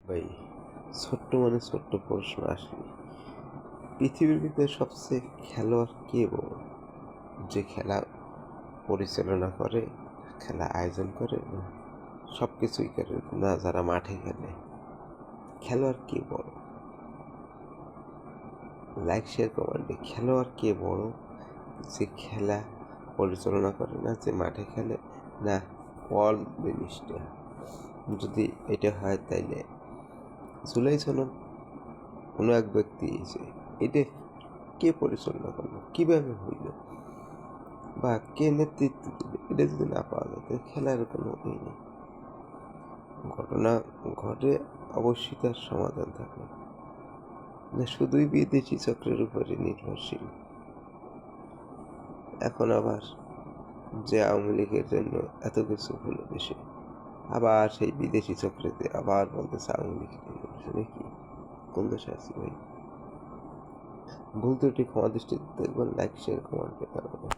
ভাই, ছোট্ট প্রশ্ন আসলে পৃথিবীর ভিতরে সবচেয়ে খেলোয়াড় কে বড়? যে খেলা পরিচালনা করে, খেলা আয়োজন করে, না সবকিছুই করে, না যারা মাঠে খেলে? খেলোয়াড় কে বড়? লাইক শেয়ার কমেন্টে খেলোয়াড় কে বড়? যে খেলা পরিচালনা করে, না যে মাঠে খেলে, না বল জিনিসটা? যদি এটা হয় তাইলে জুলাই সনদ কোনো এক ব্যক্তি এসে এটা কে পরিচালনা করলো, কিভাবে হইল, বা কে নেতৃত্ব দিল, এটা যদি না পাওয়া যায় তাহলে খেলার কোনো ই নেই। ঘটনা ঘটে, অবশ্যই তার সমাধান থাকে না, শুধুই বিদেশি চক্রের উপরে নির্ভরশীল। এখন আবার যে আওয়ামী লীগের জন্য এত কিছু হলো দেশে, আবার সেই বিদেশি চক্রেতে আবার বলতেছে আওয়ামী লীগের শুনে কি কোন দেশে আছি ভাই? ভুল ত্রুটি ক্ষমা দৃষ্টিতে দেখবেন, লাইক শেয়ার কমেন্টে জানাবেন।